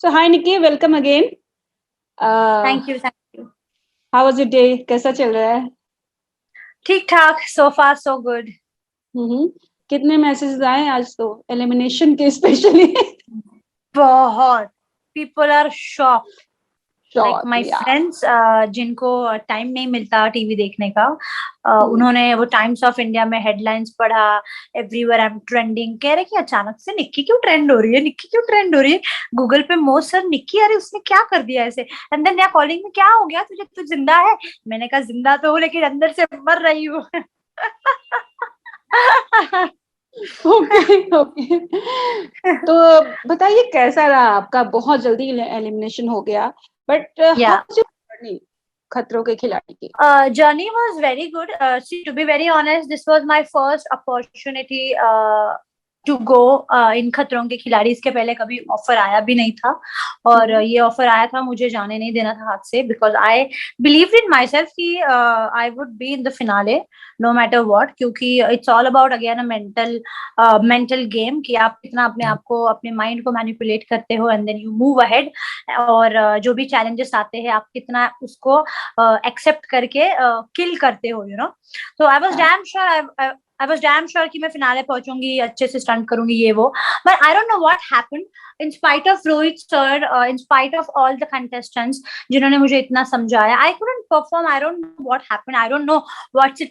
So hi Nikki, welcome again. Thank you How was your day? कैसा चल रहा है? ठीक ठाक, सो फार सो गुड। कितने मैसेजेस आए आज तो एलिमिनेशन के स्पेशली? बहुत people are shocked, like shock my या फ्रेंड्स जिनको टाइम नहीं मिलता टीवी देखने का, हम्म, उन्होंने वो टाइम्स ऑफ इंडिया में हेडलाइंस पढ़ा। एवरीवेयर आई एम ट्रेंडिंग, कह रहे कि अचानक से निक्की क्यों ट्रेंड हो रही है, निक्की क्यों ट्रेंड हो रही है। गूगल पे मोस्ट सर निक्की, अरे उसने क्या कर दिया ऐसे। एंड देन कॉलिंग में क्या हो गया तुझे, तू जिंदा है? मैंने कहा जिंदा तो हूँ लेकिन अंदर से मर रही हूँ। Okay okay. तो बताइए कैसा रहा आपका? बहुत जल्दी एलिमिनेशन हो गया, बट हाउ या वाज योर जर्नी खतरों के खिलाड़ी की? journey was very good. See, to be very honest, this was my first opportunity to go in खतरों के खिलाड़ी। इसके पहले कभी ऑफर आया भी नहीं था, और ये ऑफर आया था, मुझे जाने नहीं देना था हाथ से, because I believe in myself कि I would be in the finale no matter what, क्योंकि it's all about again a mental game कि आप कितना अपने आप को, अपने माइंड को मैनिपुलेट करते हो and then you move ahead. और जो भी चैलेंजेस आते हैं आप कितना उसको एक्सेप्ट करके किल करते हो, यू नो। तो I was damn sure, I was damn sure कि मैं फिनाले पहुंचूंगी, अच्छे से स्टंट करूंगी ये वो। But I don't know what happened, in spite of Rohit sir, in spite of all the contestants जिन्होंने मुझे इतना समझाया, I couldn't perform. I don't know what happened, I don't know what's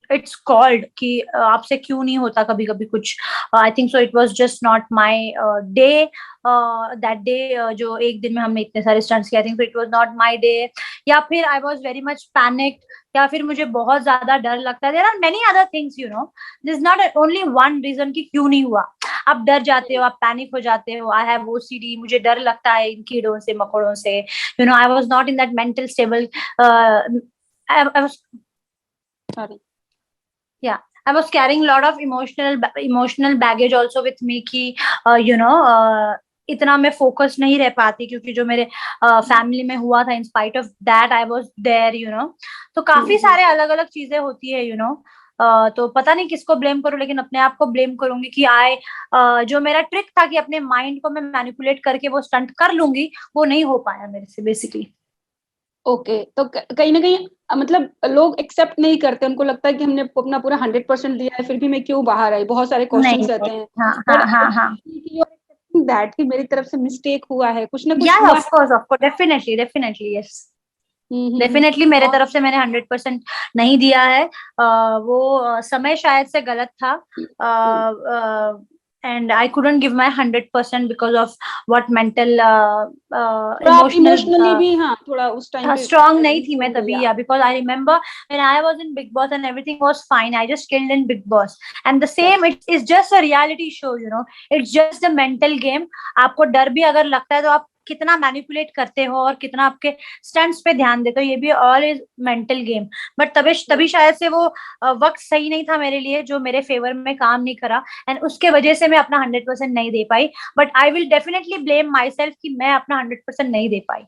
it's called कि आपसे क्यों नहीं होता कभी कभी कुछ। आई think so it was just not my day that day, जो एक दिन में हमने इतने सारे स्टंट्स किए, आई think so it was not my day. या फिर I was very much panicked, या फिर मुझे बहुत ज्यादा डर लगता है। There are many other things, you know, this is not only one reason कि क्यों नहीं हुआ। आप डर जाते हो, आप पैनिक हो जाते हो। आई हैव ओसीडी, मुझे डर लगता है इन कीड़ों से, मकोड़ों से, you know. I was not in that mental stable, I was, sorry. yeah, I was carrying a lot of emotional baggage also with me कि you know, इतना मैं फोकस नहीं रह पाती, क्योंकि जो मेरे फैमिली में हुआ था, in spite of that I was there, you know. तो काफी सारे अलग अलग चीजें होती है, यू नो। तो पता नहीं किसको ब्लेम करूं, लेकिन अपने आप को ब्लेम करूंगी कि जो मेरा ट्रिक था कि अपने माइंड को मैं मैनिपुलेट करके वो स्टंट कर लूंगी, वो नहीं हो पाया मेरे से बेसिकली। ओके, तो कहीं ना कहीं मतलब लोग एक्सेप्ट नहीं करते, उनको लगता है कि हमने अपना पूरा 100% दिया है, फिर भी मैं क्यों बाहर आई। बहुत सारे नहीं क्वेश्चंस नहीं, रहते हैं, हाँ बट हाँ हाँ हाँ, दैट कि मेरी तरफ से मिस्टेक हुआ है, कुछ ना या कुछ हुआ ऑफ है। Course definitely definitely, yes. Hmm. Definitely मेरे और तरफ से मैंने 100% नहीं दिया है। वो समय शायद से गलत था, hmm, and I couldn't give my 100% because of what mental थोड़ा आप इमोशनल, इमोशनली भी, हाँ, थोड़ा उस टाइम पे स्ट्रांग नहीं थी वीक मैं हो तभी, गया। या because I remember when I was in Bigg boss and everything was fine, I just killed in Bigg boss. And the same, it is just a reality show, you know, it's just a mental game. आपको डर भी अगर लगता है तो आप कितना manipulate करते हो और कितना आपके स्टंट्स पे ध्यान देते हो, ये भी all is mental game. But तभी तभी शायद से वो वक्त सही नहीं था मेरे लिए, जो मेरे फेवर में काम नहीं करा, एंड उसके वजह से मैं अपना 100% नहीं दे पाई। But I will definitely blame myself कि मैं अपना 100% नहीं दे पाई।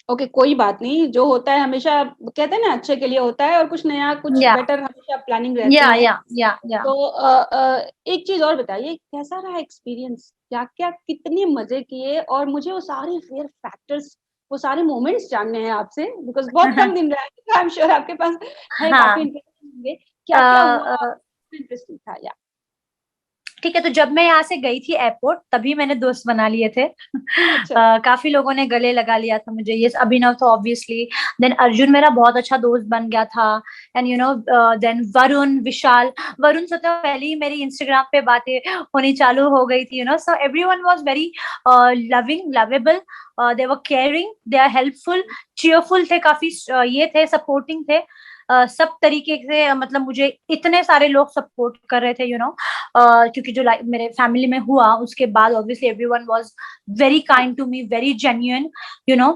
ओके, कोई बात नहीं, जो होता है हमेशा कहते हैं ना अच्छे के लिए होता है, और कुछ नया कुछ या बेटर हमेशा प्लानिंग रहती या है। या या तो एक चीज और बताइए, कैसा रहा एक्सपीरियंस? क्या क्या कितने मजे किए? और मुझे वो सारे फेयर फैक्टर्स, वो सारे मोमेंट्स जानने हैं आपसे, बिकॉज बहुत कम दिन रहा है। आई एम श्योर आपके पास है, काफी हाँ, इंटरेस्टिंग होंगे। क्या क्या हुआ? अ, इंटरेस्टिंग था या? ठीक है। तो जब मैं यहाँ से गई थी एयरपोर्ट, तभी मैंने दोस्त बना लिए थे। अच्छा। काफी लोगों ने गले लगा लिया था मुझे, ये अभिनव तो ऑब्वियसली, देन अर्जुन मेरा बहुत अच्छा दोस्त बन गया था, and you know, then Varun, Vishal. Varun से तो पहले ही मेरी इंस्टाग्राम पे बातें होनी चालू हो गई थी, you know. So everyone was very loving, lovable, they were caring, they are helpful, cheerful थे काफी, ये थे, सपोर्टिंग थे, सब तरीके से। मतलब मुझे इतने सारे लोग सपोर्ट कर रहे थे, यू नो। क्योंकि जो मेरे फैमिली में हुआ उसके बाद obviously everyone was very kind to me, very genuine, you know.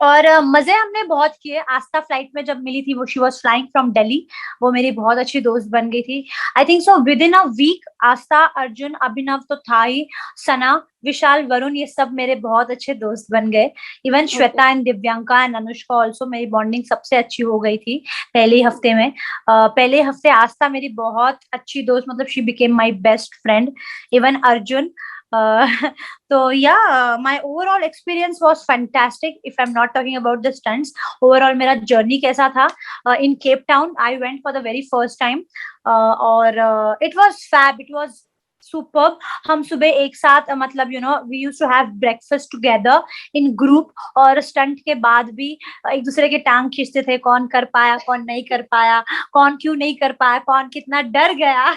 और मजे हमने बहुत किए। आस्था फ्लाइट में जब मिली थी, वो she was flying from Delhi, वो मेरी बहुत अच्छी दोस्त बन गई थी। I think so within a week Aastha, Arjun, Abhinav तो था ही, सना, विशाल, वरुण, ये सब मेरे बहुत अच्छे दोस्त बन गए। Even okay. Shweta and Divyanka and Anushka also, मेरी बॉन्डिंग सबसे अच्छी हो गई थी पहले ही हफ्ते में। पहले हफ्ते आस्था मेरी बहुत अच्छी दोस्त, मतलब she became my best friend. Even Arjun, तो या my overall experience was fantastic if I am not talking about the stunts. Overall मेरा जर्नी कैसा था in Cape Town. I went for the very first time और it was fab, it was superb. हम सुबह एक साथ मतलब we used to have breakfast together in group, और स्टंट के बाद भी एक दूसरे के टांग खींचते थे, कौन कर पाया कौन नहीं कर पाया, कौन क्यों नहीं कर पाया, कौन कितना डर गया,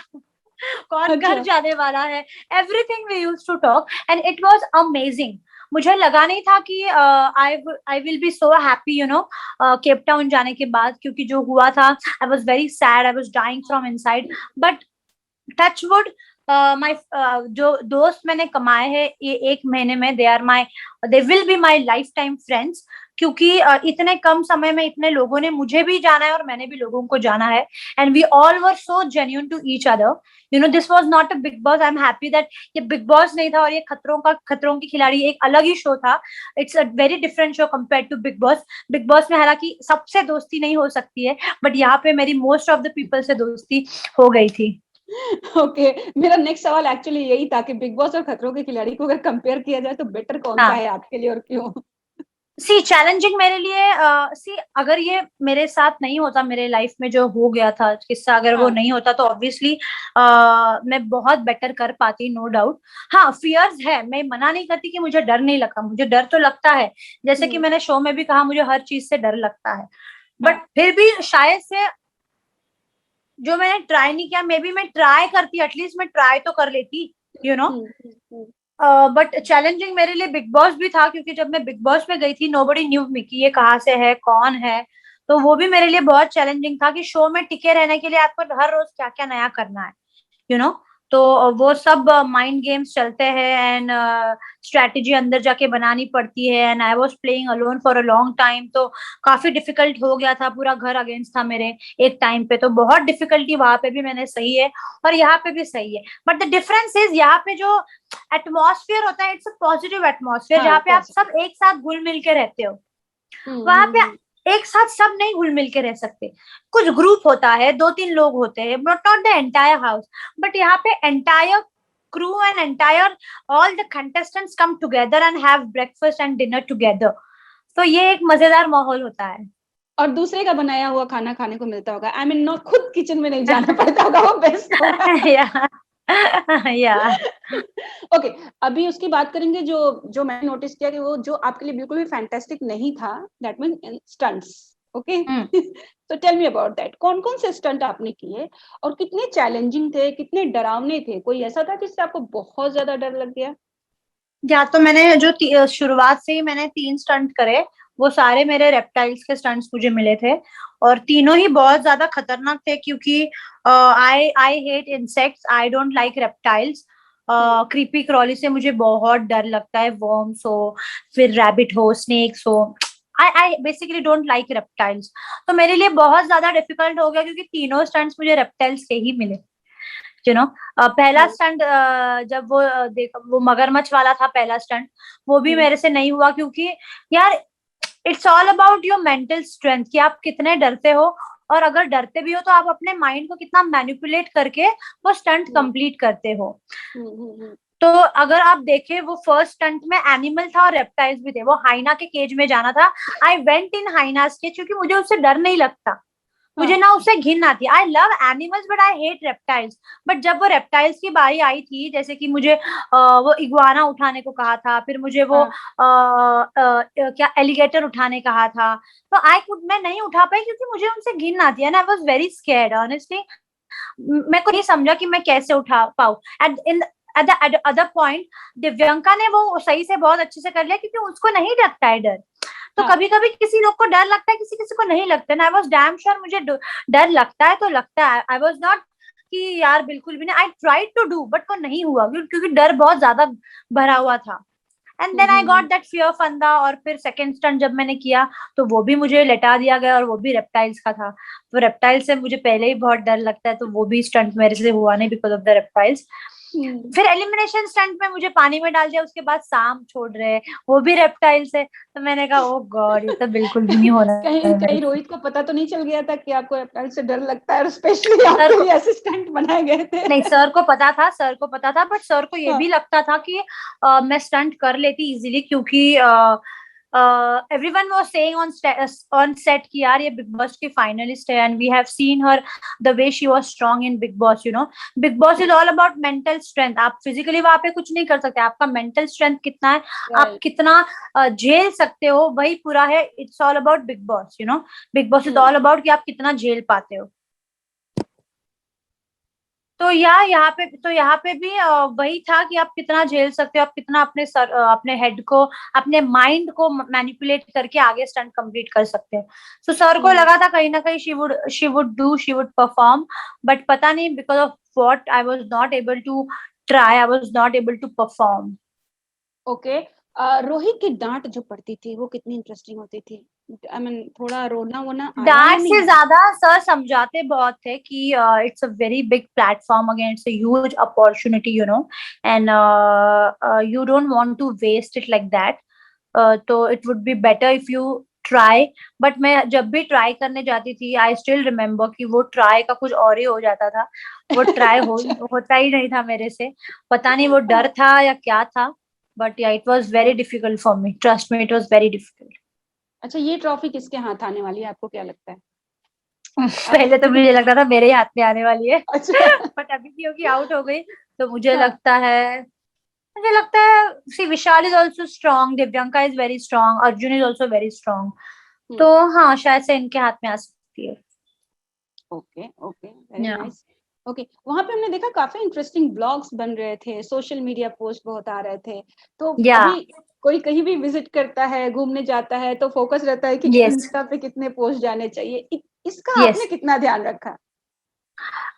कौन घर अच्छा। जाने वाला है. Everything we used to talk and it was amazing. मुझे लगा नहीं था कि I will be so happy Cape Town जाने के बाद, क्योंकि जो हुआ था I was very sad, I was dying from inside. But touch wood my जो दोस्त मैंने कमाए हैं ये 1 महीने में, they will be my lifetime friends. क्योंकि इतने कम समय में इतने लोगों ने मुझे भी जाना है और मैंने भी लोगों को जाना है, and we all were so genuine to each other. This was not a Bigg Boss. I am happy that ये बिग बॉस नहीं था और ये खतरों की खिलाड़ी एक अलग ही शो था. It's a very different show compare to Bigg Boss. Bigg Boss में हालांकि सबसे दोस्ती नहीं हो सकती है, बट यहाँ पे मेरी मोस्ट ऑफ द पीपल से दोस्ती हो गई थी. ओके, मेरा नेक्स्ट सवाल एक्चुअली यही था कि बिग बॉस और खतरों के खिलाड़ी को अगर कंपेयर किया जाए तो बेटर कौन सा हाँ, है आपके लिए और क्यों? सी चैलेंजिंग मेरे लिए सी अगर ये मेरे साथ नहीं होता, मेरे लाइफ में जो हो गया था किस्सा, अगर वो हाँ। नहीं होता तो ऑब्वियसली मैं बहुत बेटर कर पाती, नो डाउट. हाँ, फियर्स है, मैं मना नहीं करती कि मुझे डर नहीं लगता, मुझे डर तो लगता है. जैसे कि मैंने शो में भी कहा, मुझे हर चीज से डर लगता है. हाँ। बट फिर भी शायद से जो मैंने ट्राई नहीं किया, मे बी मैं ट्राई करती, एटलीस्ट मैं ट्राई तो कर लेती, you know. Hmm. But challenging मेरे लिए बिग बॉस भी था, क्योंकि जब मैं बिग बॉस में गई थी नोबडी न्यू मी कि ये कहाँ से है, कौन है. तो वो भी मेरे लिए बहुत चैलेंजिंग था कि शो में टिके रहने के लिए आपको हर रोज क्या क्या नया करना है, यू नो. तो वो सब माइंड गेम्स चलते हैं एंड स्ट्रेटेजी अंदर जाके बनानी पड़ती है. And I was playing alone for a long time, तो काफी डिफिकल्ट हो गया था. पूरा घर अगेंस्ट था मेरे एक टाइम पे, तो बहुत डिफिकल्टी वहां पे भी मैंने सही है और यहाँ पे भी सही है. बट द डिफरेंस इज यहाँ पे जो एटमॉस्फेयर होता है, इट्स अ पॉजिटिव एटमॉस्फेयर, हाँ, जहाँ पे आप सब एक साथ घुल मिल के रहते हो. वहां पे हम्म। एक साथ सब नहीं घुल मिल के रह सकते. कुछ ग्रुप होता है, 2-3 लोग होते हैं, but not the entire house. But यहाँ पे entire crew and entire all the contestants come together and have breakfast and dinner together. तो ये एक मजेदार माहौल होता है. और दूसरे का बनाया हुआ खाना खाने को मिलता होगा. आई मीन, खुद किचन में नहीं जाना पड़ता होगा, वो बेस्ट होगा. या या ओके, अभी उसकी बात करेंगे जो जो मैंने नोटिस किया कि वो जो आपके लिए बिल्कुल भी फैंटास्टिक नहीं था, दैट मीन स्टंट्स. ओके, तो टेल मी अबाउट दैट. कौन कौन से स्टंट आपने किए और कितने चैलेंजिंग थे, कितने डरावने थे? कोई ऐसा था जिससे आपको बहुत ज्यादा डर लग गया? या तो मैंने जो शुरुआत से ही मैंने 3 स्टंट करे, वो सारे मेरे रेप्टाइल्स के स्टंट्स मुझे मिले थे, और तीनों ही बहुत ज्यादा खतरनाक थे. क्योंकि I I hate insects, I don't like reptiles. Creepy crawly से मुझे बहुत डर लगता है, वर्म्स हो, फिर रैबिट हो, स्नेक्स हो. I basically don't like reptiles. तो मेरे लिए बहुत ज्यादा डिफिकल्ट हो गया, क्योंकि तीनों स्टंट्स मुझे रेप्टाइल्स के ही मिले, पहला स्टंट जब वो मगरमच्छ वाला था, पहला स्टंट वो भी मेरे से नहीं हुआ. क्योंकि यार, it's all about your mental strength कि आप कितने डरते हो, और अगर डरते भी हो तो आप अपने माइंड को कितना मैनिपुलेट करके वो स्टंट कंप्लीट करते हो. तो अगर आप देखें, वो फर्स्ट स्टंट में एनिमल था और रेप्टाइल्स भी थे. वो हाइना के केज में जाना था. I went in hyenas cage, क्योंकि मुझे उससे डर नहीं लगता, मुझे ना उससे घिन आती. I love animals but I hate reptiles. But जब वो रेप्टाइल्स की बारी आई थी, जैसे कि मुझे वो इग्वाना उठाने को कहा था, फिर मुझे वो क्या एलिगेटर उठाने कहा था, तो मैं नहीं उठा पाई, क्योंकि मुझे उनसे घिन आती है ना. I was very scared honestly. मैं को नहीं समझा कि मैं कैसे उठा पाऊँ. At the other point, Divyanka ने वो सही से बहुत अच्छे से कर लिया, क्योंकि उसको नहीं लगता है डर. तो कभी कभी किसी लोग को डर लगता है, किसी किसी को नहीं लगता है. आई वॉज डैम श्योर मुझे डर लगता है तो लगता है. आई वॉज नॉट कि यार बिल्कुल भी नहीं. I tried to do, but वो नहीं हुआ, क्योंकि डर बहुत ज्यादा भरा हुआ था. And then I got that fear फंदा. और फिर सेकंड स्टंट जब मैंने किया, तो वो भी मुझे लेटा दिया गया, और वो भी रेप्टाइल्स का था. तो रेप्टाइल्स से मुझे पहले ही बहुत डर लगता है, तो वो भी स्टंट मेरे से हुआ नहीं बिकॉज ऑफ द रेप्टाइल्स. फिर एलिमिनेशन स्टंट में मुझे पानी में डाल दिया, उसके बाद सांप छोड़ रहे हैं, वो भी रेप्टाइल से। तो मैंने कहा ओ गॉड, ये तो बिल्कुल भी नहीं होना कहीं है मेरे कहीं से। रोहित को पता तो नहीं चल गया था कि आपको रेप्टाइल से डर लगता है और स्पेशली सर आपके को लिए असिस्टेंट बनाए गए थे? नहीं, सर को पता था, सर को पता था, बट सर को ये हाँ, भी लगता था कि मैं स्टंट कर लेती इजीली, क्योंकि everyone was saying on set कि यार ये बिग बॉस की फाइनलिस्ट है, and we have seen her the way she was strong in Bigg Boss, you know. Bigg Boss is all about mental strength. आप फिजिकली वहां पे कुछ नहीं कर सकते, आपका मेंटल स्ट्रेंथ कितना है, आप राइट। कितना झेल सकते हो, वही पूरा है। It's all about big Boss, you know. Bigg Boss is all about कि आप कितना झेल पाते हो। तो यहाँ पे भी वही था कि आप कितना झेल सकते हो, आप कितना अपने अपने हेड को, अपने माइंड को मैनिपुलेट करके आगे स्टंट कंप्लीट कर सकते हैं। तो सर को लगा था कहीं ना कहीं शी वुड परफॉर्म, बट पता नहीं because of what I was not able to try, I was not able to perform. Okay. Rohit की डांट जो पड़ती थी वो कितनी इंटरेस्टिंग होती थी? आई मीन थोड़ा रोना वोना आया या डांट से नहीं आया? ज्यादा सर समझाते बहुत थे कि it's a very big platform, again it's a huge opportunity, you know, and you don't want to waste it like that. तो it would be better if you try. But मैं जब भी ट्राई करने जाती थी, आई स्टिल रिमेम्बर कि वो try का कुछ और ही हो जाता था। वो ट्राई अच्छा। होता ही नहीं था मेरे से। पता नहीं वो डर था या क्या था, बट या it was very difficult for me, trust me, it was very difficult. अच्छा, ये ट्रॉफी किसके हाथ आने वाली है, आपको क्या लगता है? आप पहले तो मुझे लगता था मेरे ही हाथ में आने वाली है। अच्छा। बट अभी क्योंकि आउट हो गई, तो मुझे लगता है see Vishal is also strong, Divyanka is very strong, Arjun is also very strong. हाँ। तो हाँ, शायद से इनके हाथ में आ सकती है। ओके, ओके, वेरी या नाइस। ओके, वहां पे हमने देखा काफी इंटरेस्टिंग ब्लॉग्स बन रहे थे, सोशल मीडिया पोस्ट बहुत आ रहे थे। तो या अभी कोई कहीं भी विजिट करता है, घूमने जाता है, तो फोकस रहता है कि यस इंस्टा पे कितने पोस्ट जाने चाहिए। इसका यस। आपने कितना ध्यान रखा?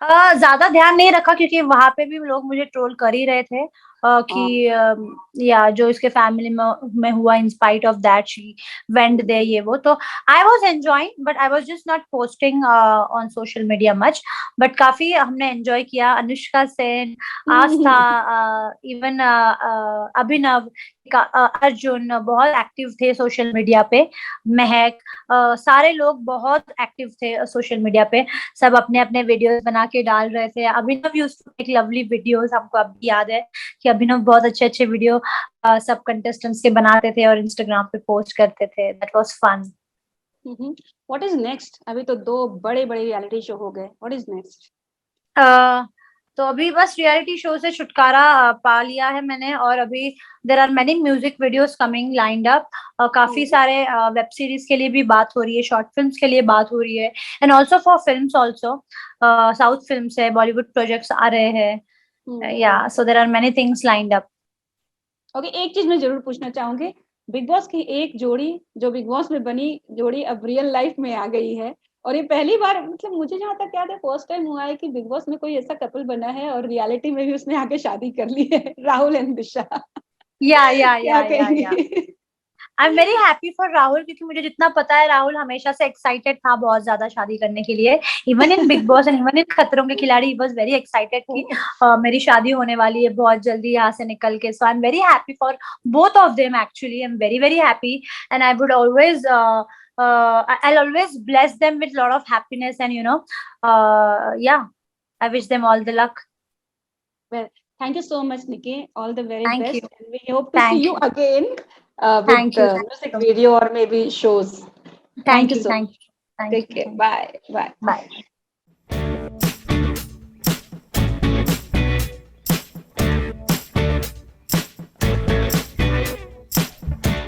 ज्यादा ध्यान नहीं रखा, क्योंकि वहां पे भी लोग मुझे ट्रोल कर ही रहे थे हाँ। कि या जो इसके फैमिली में हुआ, in spite of that she went there, ये वो। तो I was enjoying, but I was just not posting on social media much. But काफी हमने एंजॉय किया। अनुष्का सेन, आस्था, इवन अभिनव, अर्जुन बहुत एक्टिव थे सोशल मीडिया पे। महक, सारे लोग बहुत एक्टिव थे सोशल मीडिया पे। सब अपने अपने वीडियोस बना के डाल रहे थे। Abhinav used to make lovely videos, हमको अभी याद है कि अभिनव बहुत अच्छे अच्छे वीडियो सब कंटेस्टेंट्स के बनाते थे और इंस्टाग्राम पे पोस्ट करते थे। That was fun. What is next? अभी तो दो बड़े बड़े रियलिटी शो हो गए, व्हाट इज नेक्स्ट? तो अभी बस रियलिटी शो से छुटकारा पा लिया है मैंने, और अभी there are many music videos coming lined up. काफी सारे वेब सीरीज के लिए भी बात हो रही है, शॉर्ट फिल्म्स के लिए बात हो रही है, and also for films also. South films है, बॉलीवुड प्रोजेक्ट्स आ रहे हैं। Yeah so there are many things lined up. Okay, एक चीज मैं जरूर पूछना चाहूंगी। बिग बॉस की एक जोड़ी जो बिग बॉस में बनी जोड़ी अब रियल लाइफ में आ गई है, और ये पहली बार, मतलब मुझे जहां तक याद है, फर्स्ट टाइम हुआ है कि बिग बॉस में कोई ऐसा कपल बना है और रियलिटी में भी उसने आके शादी कर ली है। राहुल एंड दिशा। या या क्या या या या कहेंगे? आई am very happy for Rahul, क्योंकि मुझे जितना पता है राहुल हमेशा से एक्साइटेड था बहुत ज्यादा शादी करने के लिए। Even in Bigg boss and even in खतरों के खिलाड़ी, ही वाज वेरी एक्साइटेड कि मेरी शादी होने वाली है बहुत जल्दी यहाँ से निकल के। So I am very happy for both of them, actually I am very very happy, and I would always I'll always bless them with lot of happiness, and yeah, I wish them all the luck. Well, thank you so much, Nikki. All the very Thank you. best. And we hope to see Thank you you. again with Thank you. Thank music you. video or maybe shows. Thank Thank you you. so Thank much. you. Thank Take you. care. Thank you. Bye. Bye. Bye.